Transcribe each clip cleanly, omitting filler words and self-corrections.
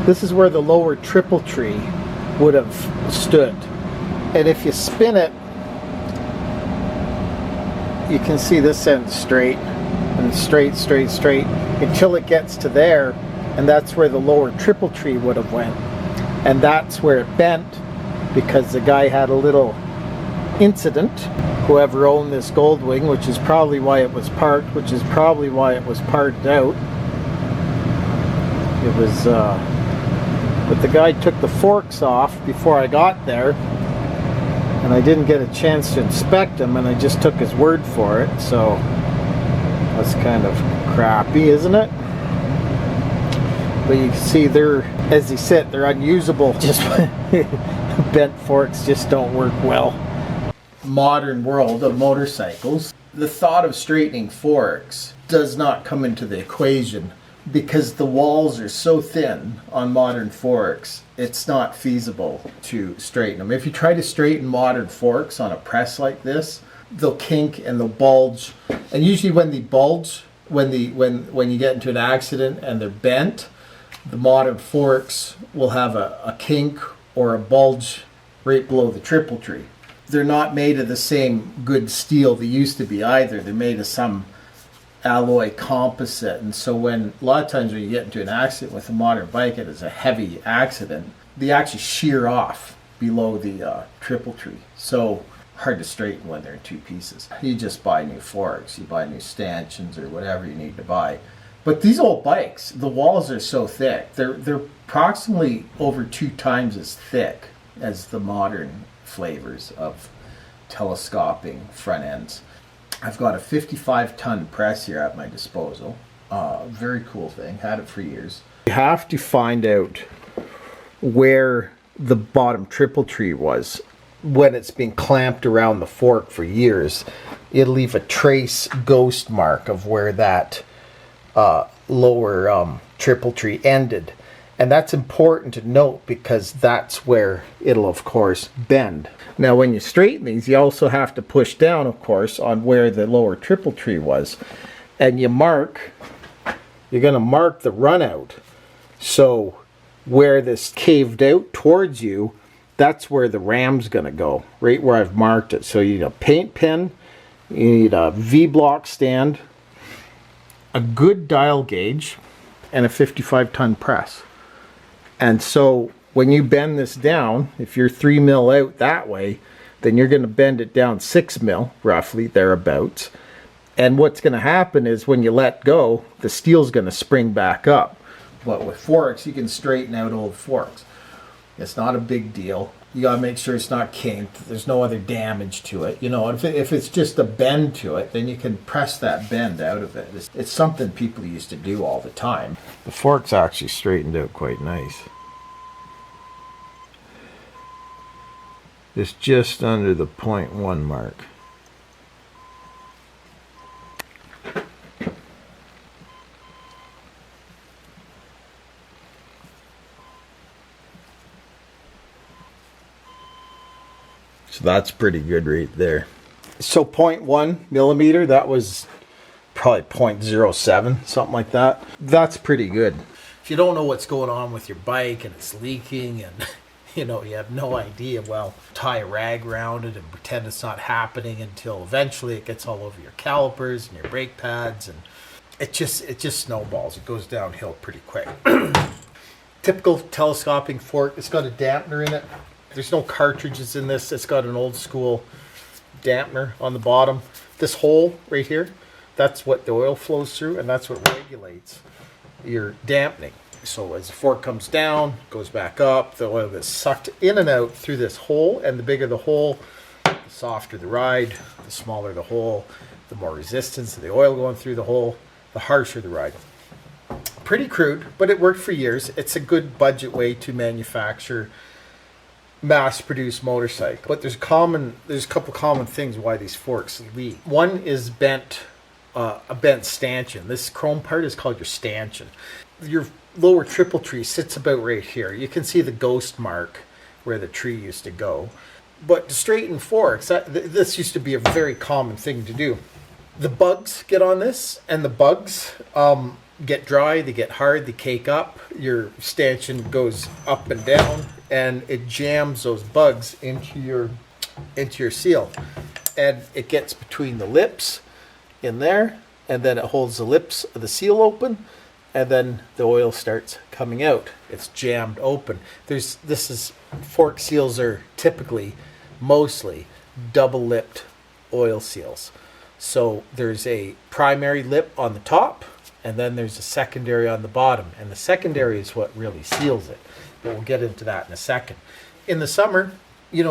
This is where the lower triple tree would have stood. And if you spin it, you can see this end straight and straight until it gets to there, and that's where the lower triple tree would have went. And that's where it bent because the guy had a little incident, whoever owned this Goldwing, which is probably why it was parked, which is probably why it was parked out. It was, but the guy took the forks off before I got there, and I didn't get a chance to inspect them, and I just took his word for it, so that's kind of crappy, isn't it? But you can see they're, as he said, they're unusable. Just bent forks just don't work well. Modern world of motorcycles, the thought of straightening forks does not come into the equation because the walls are so thin on modern forks. It's not feasible to straighten them. If you try to straighten modern forks on a press like this, they'll kink and they'll bulge. And usually when they bulge, when you get into an accident and they're bent, the modern forks will have a kink or a bulge right below the triple tree. They're not made of the same good steel they used to be either. They're made of some alloy composite, and so when a lot of times when you get into an accident with a modern bike, it is a heavy accident, they actually shear off below the triple tree. So hard to straighten when they're in two pieces. You just buy new forks, you buy new stanchions or whatever you need to buy. But these old bikes, the walls are so thick. They're approximately over 2 times as thick as the modern flavors of telescoping front ends. I've got a 55-ton press here at my disposal. Very cool thing. Had it for years. You have to find out where the bottom triple tree was when it's been clamped around the fork for years. It'll leave a trace ghost mark of where that lower triple tree ended. And that's important to note because that's where it'll, of course, bend. Now, when you straighten these, you also have to push down, of course, on where the lower triple tree was. And you're going to mark the run out. So where this caved out towards you, that's where the ram's going to go, right where I've marked it. So you need a paint pen, you need a V-block stand, a good dial gauge, and a 55-ton press. And so when you bend this down, if you're 3 mil out that way, then you're going to bend it down 6 mil, roughly, thereabouts. And what's going to happen is when you let go, the steel's going to spring back up. But with forks, you can straighten out old forks. It's not a big deal. You got to make sure it's not kinked. There's no other damage to it. You know, if it's just a bend to it, then you can press that bend out of it. It's something people used to do all the time. The fork's actually straightened out quite nice. It's just under the 0.1 mark. So that's pretty good right there. So 0.1 millimeter, that was probably 0.07, something like that. That's pretty good. If you don't know what's going on with your bike and it's leaking and you know, you have no idea, well, tie a rag around it and pretend it's not happening until eventually it gets all over your calipers and your brake pads, and it just snowballs. It goes downhill pretty quick. Typical telescoping fork. It's got a dampener in it. There's no cartridges in this. It's got an old school dampener on the bottom. This hole right here, that's what the oil flows through, and that's what regulates your dampening. So as the fork comes down, goes back up, the oil gets sucked in and out through this hole, and the bigger the hole, the softer the ride, the smaller the hole, the more resistance of the oil going through the hole, the harsher the ride. Pretty crude, but it worked for years. It's a good budget way to manufacture mass-produced motorcycle. But there's a couple common things why these forks leak. One is a bent stanchion. This chrome part is called your stanchion. Your lower triple tree sits about right here. You can see the ghost mark where the tree used to go. But to straighten forks, this used to be a very common thing to do. The bugs get on this, and the bugs get dry, they get hard, they cake up, your stanchion goes up and down, and it jams those bugs into your seal. And it gets between the lips in there, and then it holds the lips of the seal open, and then the oil starts coming out. It's jammed open. Fork seals are typically, mostly, double-lipped oil seals. So there's a primary lip on the top, and then there's a secondary on the bottom. And the secondary is what really seals it. But we'll get into that in a second. In the summer,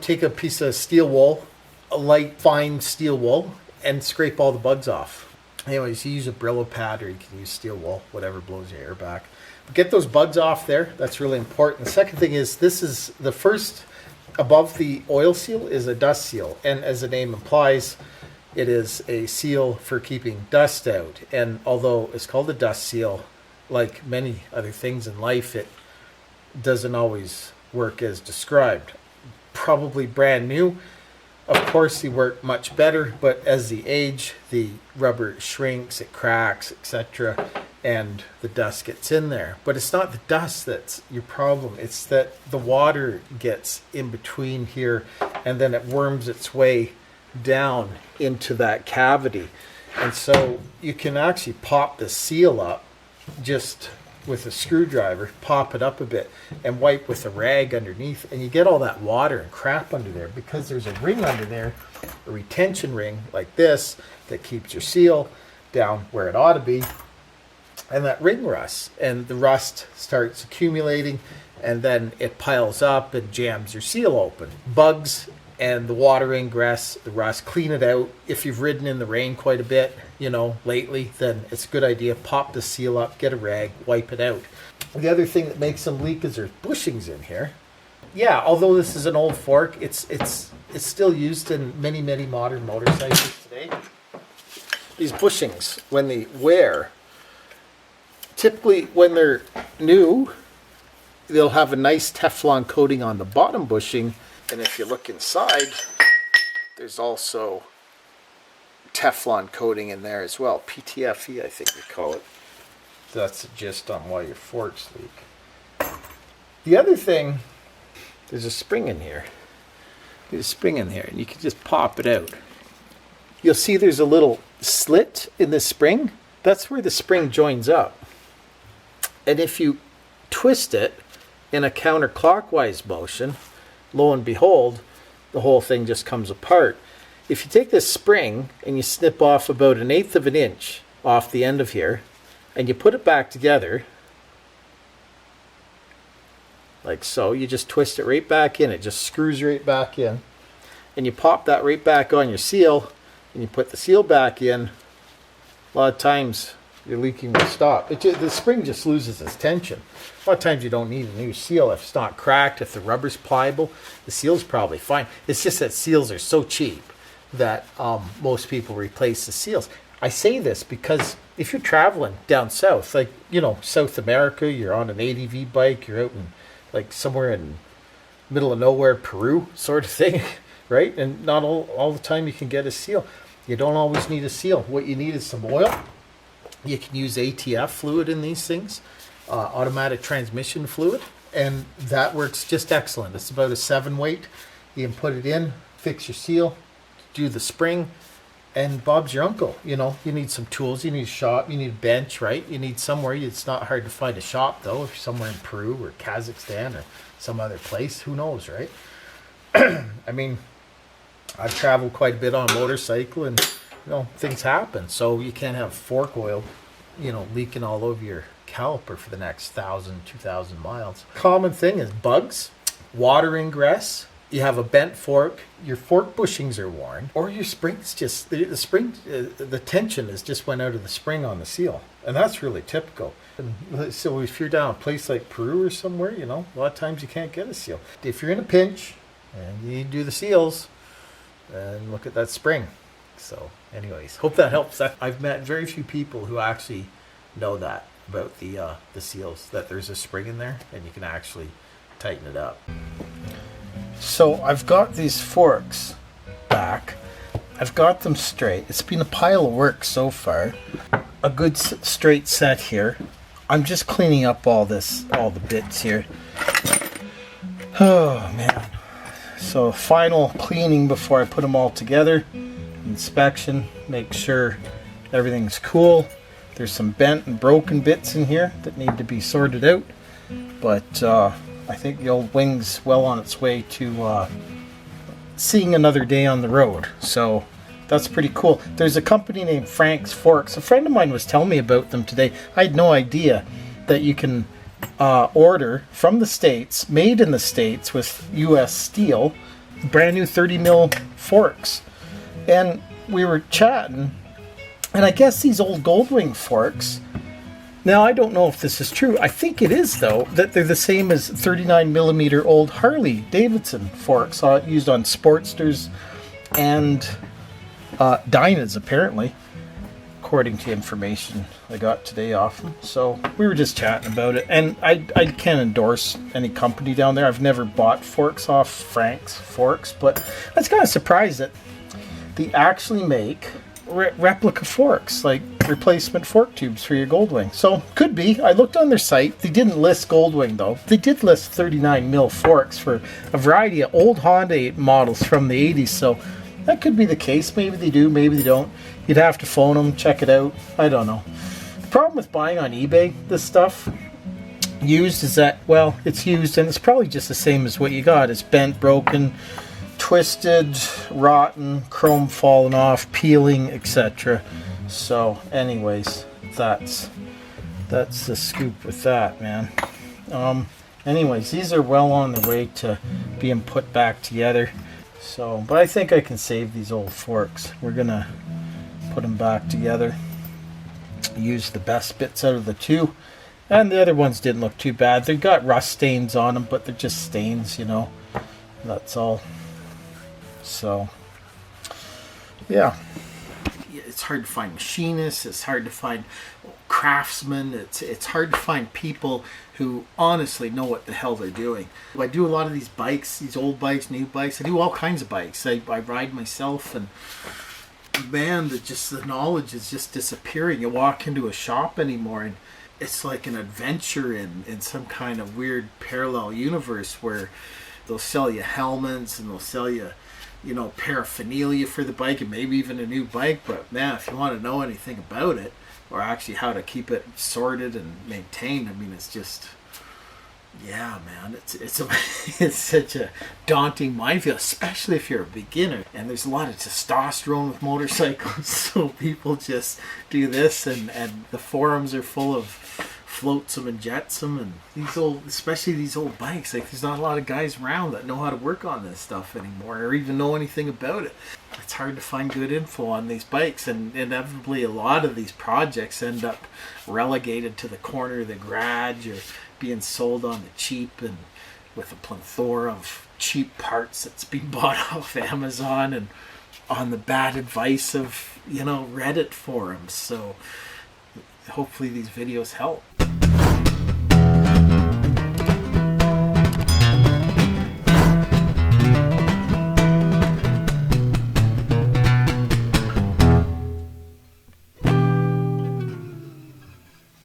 take a piece of steel wool, a light, fine steel wool, and scrape all the bugs off. Anyways, you use a Brillo pad, or you can use steel wool, whatever blows your hair back. But get those bugs off there. That's really important. The second thing is, this is the first, above the oil seal is a dust seal. And as the name implies, it is a seal for keeping dust out. And although it's called a dust seal, like many other things in life, it doesn't always work as described. Probably brand new, of course, they work much better, but as they age, the rubber shrinks, it cracks, etc., and the dust gets in there. But it's not the dust that's your problem. It's that the water gets in between here, and then it worms its way down into that cavity. And so you can actually pop the seal up just with a screwdriver, pop it up a bit, and wipe with a rag underneath, and you get all that water and crap under there, because there's a ring under there, a retention ring like this, that keeps your seal down where it ought to be, and that ring rusts, and the rust starts accumulating, and then it piles up and jams your seal open. Bugs and the water ingress, the rust, clean it out. If you've ridden in the rain quite a bit, lately, then it's a good idea. Pop the seal up, get a rag, wipe it out. The other thing that makes them leak is there's bushings in here. Yeah, although this is an old fork, it's still used in many, many modern motorcycles today. These bushings, when they wear, typically when they're new, they'll have a nice Teflon coating on the bottom bushing. And if you look inside, there's also Teflon coating in there as well. PTFE, I think we call it. That's the gist on why your forks leak. The other thing, there's a spring in here. There's a spring in here, and you can just pop it out. You'll see there's a little slit in the spring. That's where the spring joins up. And if you twist it in a counterclockwise motion, lo and behold, the whole thing just comes apart. If you take this spring and you snip off about 1/8 of an inch off the end of here, and you put it back together, like so, you just twist it right back in. It just screws right back in. And you pop that right back on your seal, and you put the seal back in. A lot of times, your leaking will stop. The spring just loses its tension. A lot of times you don't need a new seal if it's not cracked, if the rubber's pliable. The seal's probably fine. It's just that seals are so cheap that most people replace the seals. I say this because if you're traveling down south, like, South America, you're on an ADV bike, you're out in, like, somewhere in middle of nowhere, Peru, sort of thing, right? And not all the time you can get a seal. You don't always need a seal. What you need is some oil. You can use ATF fluid in these things, automatic transmission fluid, and that works just excellent. It's about a 7 weight. You can put it in, fix your seal, do the spring, and Bob's your uncle. You need some tools. You need a shop. You need a bench, right? You need somewhere. It's not hard to find a shop, though, if you're somewhere in Peru or Kazakhstan or some other place. Who knows, right? I mean, I've traveled quite a bit on a motorcycle, and things happen. So you can't have fork oil, leaking all over your caliper for the next 1,000, 2,000 miles. Common thing is bugs, water ingress. You have a bent fork, your fork bushings are worn, or your springs just, the tension has just went out of the spring on the seal. And that's really typical. And so if you're down a place like Peru or somewhere, a lot of times you can't get a seal. If you're in a pinch and you need to do the seals, then look at that spring. So anyways, hope that helps. I've met very few people who actually know that about the seals, that there's a spring in there and you can actually tighten it up. So I've got these forks back. I've got them straight. It's been a pile of work so far. a good straight set here. I'm just cleaning up all the bits here. Oh man. So final cleaning before I put them all together. Inspection, make sure everything's cool. There's some bent and broken bits in here that need to be sorted out. But I think the old wing's well on its way to seeing another day on the road. So that's pretty cool. There's a company named Frank's Forks. A friend of mine was telling me about them today. I had no idea that you can order from the States, made in the States with US steel, brand new 30 mil forks. And we were chatting, and I guess these old Goldwing forks, now I don't know if this is true, I think it is though, that they're the same as 39 millimeter old Harley Davidson forks used on Sportsters and Dynas apparently, according to information I got today off them. So we were just chatting about it, and I can't endorse any company down there. I've never bought forks off Frank's Forks, but I was kind of surprised that they actually make replica forks, like replacement fork tubes for your Goldwing. So could be. I looked on their site. They didn't list Goldwing though. They did list 39 mil forks for a variety of old Honda models from the 80s. So that could be the case. Maybe they do, maybe they don't. You'd have to phone them, check it out. I don't know. The problem with buying on eBay this stuff used is that, well, it's used and it's probably just the same as what you got. It's bent, broken, twisted, rotten, chrome falling off, peeling, etc. So anyways, that's the scoop with that, man. Anyways, these are well on the way to being put back together. So, but I think I can save these old forks. We're gonna put them back together, use the best bits out of the two, and the other ones didn't look too bad. They got rust stains on them, but they're just stains, you know, that's all. So yeah, it's hard to find machinists, it's hard to find craftsmen, it's hard to find people who honestly know what the hell they're doing. I do a lot of these bikes, these old bikes, new bikes. I do all kinds of bikes. I ride myself, and man, the knowledge is just disappearing. You walk into a shop anymore and it's like an adventure in some kind of weird parallel universe where they'll sell you helmets and they'll sell you, you know, paraphernalia for the bike and maybe even a new bike. But man, if you want to know anything about it, or actually how to keep it sorted and maintained, I mean, it's just, yeah, man, it's such a daunting minefield, especially if you're a beginner. And there's a lot of testosterone with motorcycles, so people just do this, and the forums are full of flotsam and jetsam, and these old, especially these old bikes, like there's not a lot of guys around that know how to work on this stuff anymore, or even know anything about it. It's hard to find good info on these bikes, and inevitably a lot of these projects end up relegated to the corner of the garage or being sold on the cheap, and with a plethora of cheap parts that's being bought off Amazon and on the bad advice of, you know, Reddit forums. So hopefully these videos help.